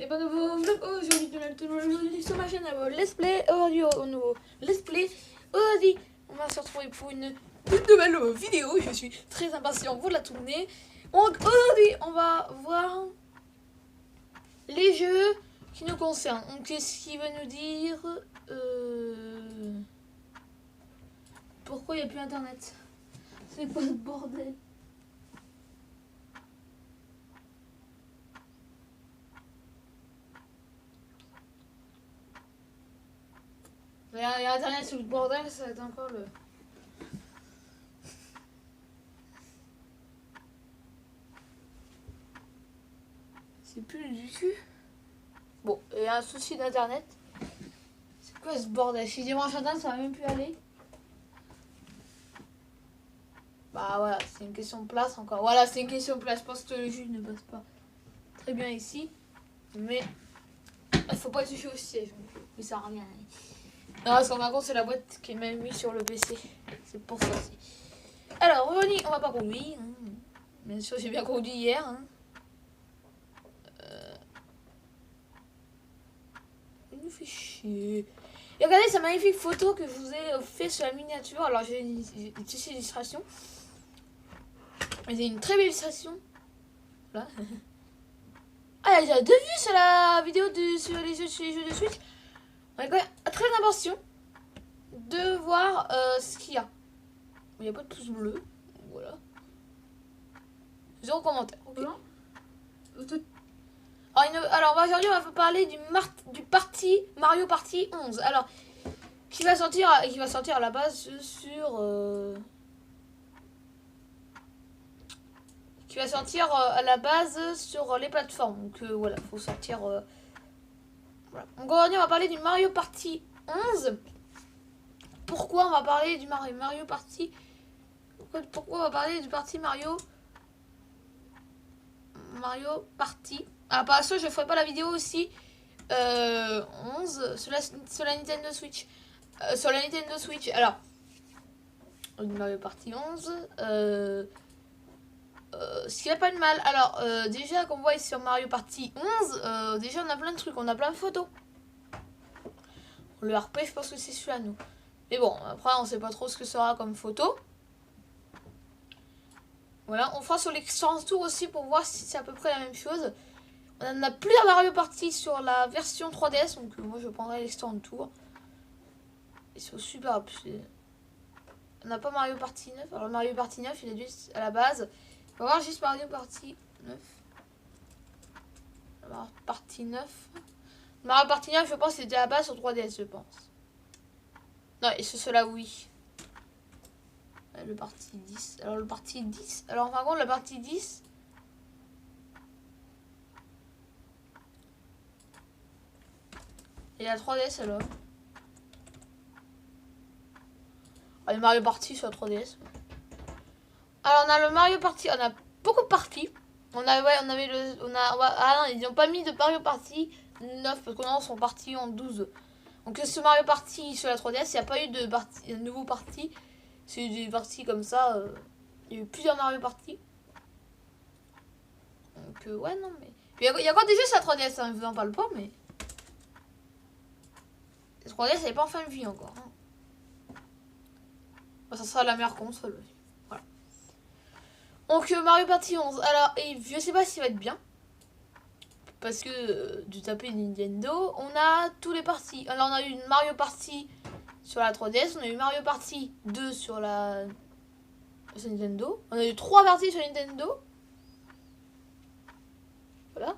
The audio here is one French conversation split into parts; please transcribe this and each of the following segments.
pas nouveau vlog aujourd'hui sur ma chaîne Let's Play. Aujourd'hui au nouveau Let's Play. Aujourd'hui on va se retrouver pour une nouvelle vidéo. Je suis très impatient pour la tourner. Donc aujourd'hui on va voir les jeux qui nous concernent. Donc qu'est-ce qu'il va nous dire pourquoi il n'y a plus internet? C'est quoi ce bordel? Il y a internet sous le bordel, ça va être encore le... C'est plus du cul. Bon, il y a un souci d'internet. C'est quoi ce bordel? Si je branche internet, ça va même plus aller. Bah voilà, c'est une question de place encore. Voilà, c'est une question de place. Je pense que le jeu ne passe pas très bien ici. Mais il faut pas toucher au siège. Mais ça revient. Non, parce qu'en fin de compte, c'est la boîte qui est même mise sur le PC. C'est pour ça aussi. Alors, Ronnie, on va pas conduire. Hein. Bien sûr, j'ai bien conduit hier. Hein. Il nous fait chier. Et regardez cette magnifique photo que je vous ai fait sur la miniature. Alors, j'ai une illustration. C'est une très belle illustration. Là. Ah, il y a 2 vues sur la vidéo sur les jeux de Switch. On est quand même très impatient de voir ce qu'il y a. Il n'y a pas de pouce bleu. Voilà. 0 commentaire. Okay. Alors aujourd'hui, on va parler du parti Mario Party 11. Alors, qui va sortir à la base sur... qui va sortir à la base sur les plateformes. Donc voilà, faut sortir... voilà. Donc aujourd'hui, on va parler du Mario Party 11. Pourquoi on va parler du Mario Party? Pourquoi on va parler du parti Mario Party? Ah, par ça, je ferai pas la vidéo aussi 11 sur la Nintendo Switch. Sur la Nintendo Switch. Alors, Mario Party 11. Ce qui n'a pas de mal. Alors, déjà, qu'on voit sur Mario Party 11, déjà, on a plein de trucs. On a plein de photos. Le RP, je pense que c'est celui-là, nous. Mais bon, après, on sait pas trop ce que sera comme photo. Voilà, on fera sur l'expérience tour aussi pour voir si c'est à peu près la même chose. On a plusieurs Mario Party sur la version 3DS, donc moi je prendrai l'expérience tour. Ils sont super. On n'a pas Mario Party 9. Alors Mario Party 9, il est juste à la base. On va voir juste Mario Party 9. Mario Party 9. Mario Party 9, je pense, c'était à la base sur 3DS, je pense. Non, et c'est cela, oui. Le parti 10. Alors le parti 10. Alors par contre, le parti 10. Et la 3DS alors. Ah, le Mario Party sur la 3DS. Alors on a le Mario Party. On a beaucoup de parties. On avait le. Ah non, ils n'ont pas mis de Mario Party 9 parce qu'on sont partis en 12. Donc ce Mario Party sur la 3DS, il n'y a pas eu de nouveau parti. C'est des parties comme ça. Il y a eu plusieurs Mario Party. Donc ouais, non mais... Il y a encore des jeux sur la 3DS, hein, je vous en parle pas, mais... La 3DS, elle n'est pas en fin de vie encore. Hein. Bon, ça sera la meilleure console. Voilà. Donc Mario Party 11. Alors, et je sais pas s'il va être bien. Parce que du tapé Nintendo, on a tous les parties. Alors on a eu une Mario Party sur la 3DS, on a eu Mario Party 2 sur la Nintendo. On a eu 3 parties sur Nintendo. Voilà.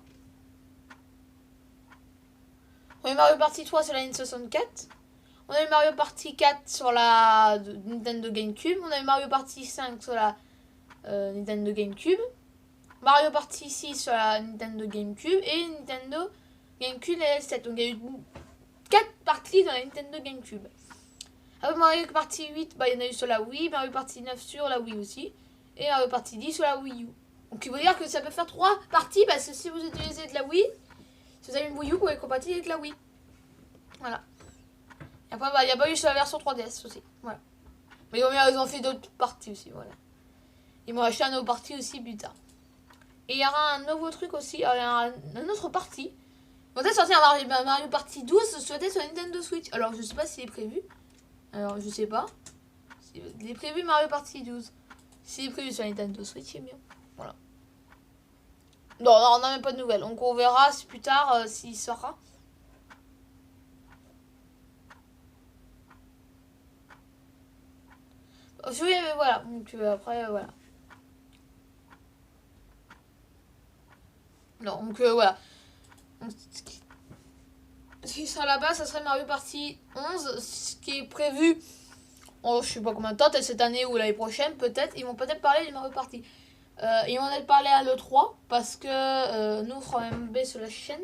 On a eu Mario Party 3 sur la N64. On a eu Mario Party 4 sur la Nintendo GameCube. On a eu Mario Party 5 sur la Nintendo GameCube. Mario Party 6 sur la Nintendo GameCube. Et Nintendo GameCube L7. Donc il y a eu 4 parties dans la Nintendo GameCube. Après Mario Party 8, bah, il y en a eu sur la Wii. Mario Party 9 sur la Wii aussi. Et Mario Party 10 sur la Wii U. Donc il veut dire que ça peut faire 3 parties. Parce que si vous utilisez de la Wii, si vous avez une Wii U, vous pouvez compatible avec la Wii. Voilà. Et après, bah, il n'y a pas eu sur la version 3DS aussi. Voilà. Mais ils ont fait d'autres parties aussi. Voilà. Ils m'ont acheté un autre partie aussi plus tard. Et il y aura un nouveau truc aussi. Il y aura un autre partie On va sortir un Mario Party 12 souhaité sur Nintendo Switch. Alors je sais pas s'il est prévu. Alors je sais pas. Il est prévu Mario Party 12. S'il est prévu sur Nintendo Switch, c'est bien. Voilà. Non, non, on n'a même pas de nouvelles. Donc on verra plus tard s'il sera. Oui, mais voilà. Donc après, voilà. Non, donc voilà. Donc, ce qui sera là-bas, ça serait Mario Party 11. Ce qui est prévu, oh, je sais pas combien de temps, peut-être cette année ou l'année prochaine, peut-être. Ils vont peut-être parler du Mario Party. Ils vont peut-être parler à l'E3 parce que nous, on fera MB sur la chaîne.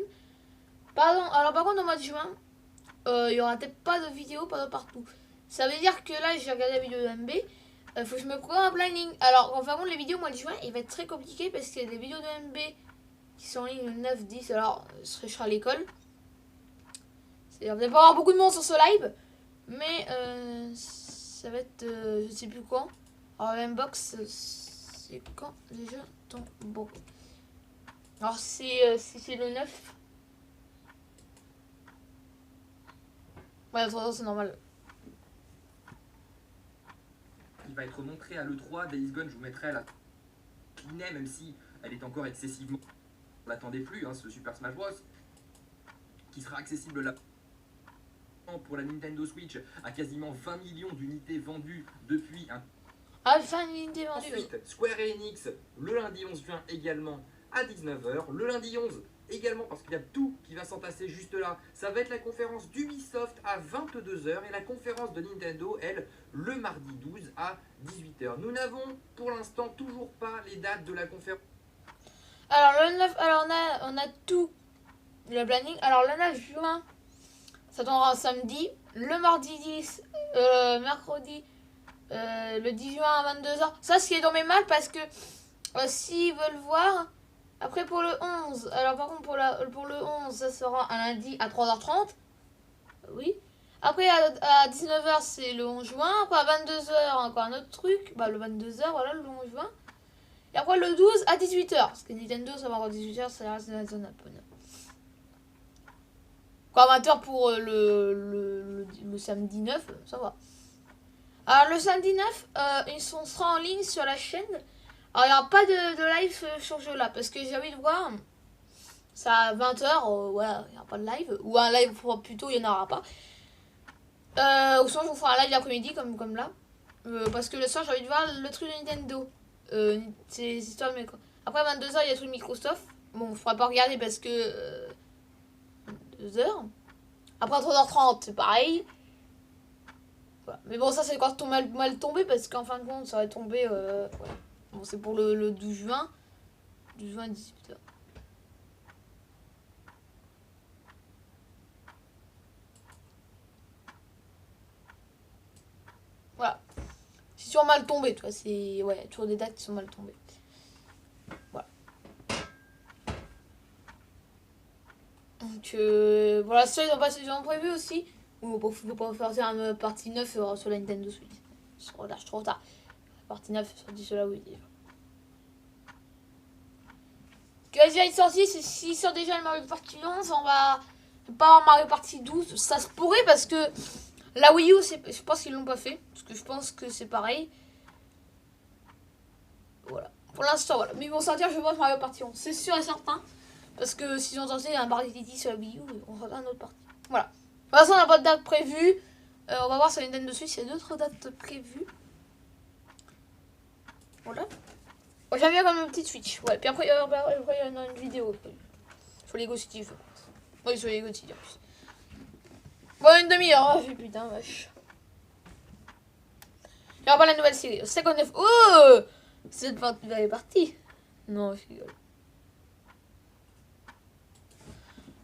Pardon, alors par contre, au mois de juin, il y aura peut-être pas de vidéo pendant partout. Ça veut dire que là, j'ai regardé la vidéo de MB. Faut que je me programme un planning. Alors, enfin bon, les vidéos au mois de juin, il va être très compliqué parce qu'il y a des vidéos de MB qui sont en ligne le 9-10. Alors, je serai à l'école. Il va peut-être pas avoir beaucoup de monde sur ce live. Mais ça va être, je sais plus quand. Alors, l'inbox, c'est quand déjà ton bon. Alors, c'est le 9. Ouais, c'est normal. Il va être montré à l'E3. Days Gone, je vous mettrai la Kinet, même si elle est encore excessivement. On l'attendait plus, hein, ce Super Smash Bros. Qui sera accessible là pour la Nintendo Switch à quasiment 20 millions d'unités vendues depuis un. Ah, 20 unités vendues. Ensuite, Square Enix, le lundi 11 juin également à 19h. Le lundi 11 également, parce qu'il y a tout qui va s'entasser juste là. Ça va être la conférence d'Ubisoft à 22h et la conférence de Nintendo, elle, le mardi 12 à 18h. Nous n'avons pour l'instant toujours pas les dates de la conférence. Alors, le 9, alors on a tout le planning. Alors, le 9 juin, ça tombera un samedi. Le mardi 10, mercredi, le 10 juin à 22h. Ça, ce qui est tombé mal parce que s'ils veulent voir. Après, pour le 11, alors par contre, pour le 11, ça sera un lundi à 3h30. Oui. Après, à 19h, c'est le 11 juin. Après, à 22h, encore un autre truc. Bah, le 22h, voilà, le 11 juin. Et après, le 12 à 18h. Parce que Nintendo, ça va encore 18h, ça reste dans la zone un peu. Quoi, 20h pour le samedi 9, ça va. Alors, le samedi 9, ils sera en ligne sur la chaîne. Alors, il n'y aura pas de live sur ce jeu-là. Parce que j'ai envie de voir. Ça à 20h, voilà, il n'y aura pas de live. Ou un live plutôt, il n'y en aura pas. Ou sinon, je vous ferai un live l'après-midi, comme là. Parce que le soir, j'ai envie de voir le truc de Nintendo. C'est les histoires de quoi. Après, 22h, il y a le truc Microsoft. Bon, je ne pourrai pas regarder parce que. 2h. Après, 3h30, c'est pareil. Voilà. Mais bon, ça, c'est quand mal tombé parce qu'en fin de compte, ça va tomber. Voilà. Bon, c'est pour le 12 juin. 12 juin à 18h. Voilà. C'est toujours mal tombé, tu vois. C'est. Ouais, toujours des dates qui sont mal tombées. Voilà. Donc, voilà, ça, ils ont prévu aussi. Ou faut pas faire une partie 9 sur la Nintendo Switch. Je lâche trop tard. La partie 9 sur dit cela, oui. Que déjà il sorti, s'il sort déjà le Mario Party 11, on va pas avoir Mario Party 12. Ça se pourrait parce que la Wii U, je pense qu'ils l'ont pas fait. Parce que je pense que c'est pareil. Voilà. Pour l'instant, voilà. Mais ils vont sortir, je pense, Mario Party 11. C'est sûr et certain. Parce que s'ils ont sorti un Mario Party sur la Wii U, on sortira un autre partie. Voilà. De toute façon, on n'a pas de date prévue. On va voir sur Nintendo Switch, il y a d'autres dates prévues. Voilà. Moi, j'aime bien comme une petite Switch. Ouais. Puis après, il y en a une vidéo sur Lego City, je pense. Oui, sur Lego City en plus. Bon, une demi-heure. Oh, putain, vache. Il n'y aura pas la nouvelle série. 59. Oh, cette partie est partie. Non, je rigole.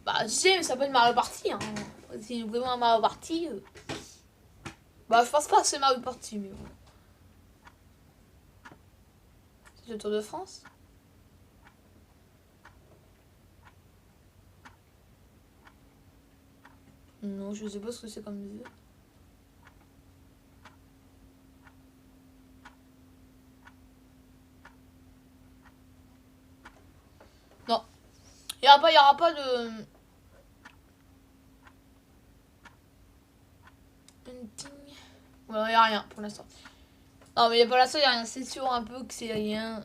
Bah, tu sais, mais ça peut être Mario Party. Hein. C'est vraiment un Mario Party. Bah, je pense pas que c'est Mario Party, mais bon. C'est le Tour de France. Non, je sais pas ce que c'est comme jeu. Non. Il y aura pas de... Bon, y a rien pour l'instant. Non, mais pour l'instant, y a rien. C'est sûr un peu que c'est rien.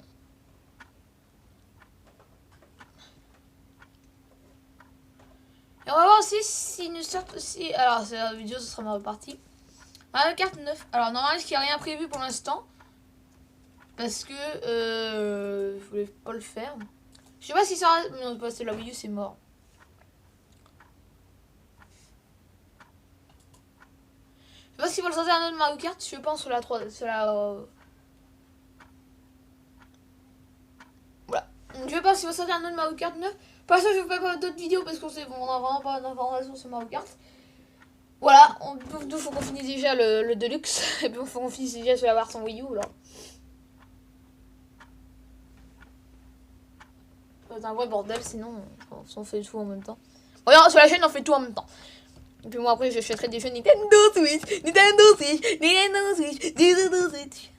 Et on va voir aussi si nous sortent aussi. Alors, c'est la vidéo, ce sera Mario Party. Mario Kart 9. Alors, normalement, il n'y a rien prévu pour l'instant. Parce que je voulais pas le faire. Je sais pas si ça. Non, c'est la vidéo, c'est mort. Je sais pas s'ils vont le sortir un autre Mario Kart. Je pense sur la 3. Sur la. Voilà. Donc, je sais pas s'ils vont sortir un autre Mario Kart 9. Pour l'instant, je ne fais pas d'autres vidéos parce qu'on sait bon, on a vraiment pas d'informations sur Mario Kart. Voilà, il faut qu'on finisse déjà le Deluxe. Et puis il faut qu'on finisse déjà sur la version Wii U là. C'est un vrai bordel, sinon on fait tout en même temps. Regarde, sur la chaîne on fait tout en même temps. Et puis moi après j'achèterai des jeux Nintendo Switch, Nintendo Switch, Nintendo Switch, Nintendo Switch.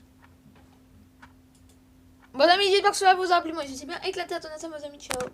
Bon amis, j'espère que cela vous a plu. Moi je suis bien éclaté à ton instant, mes amis, ciao.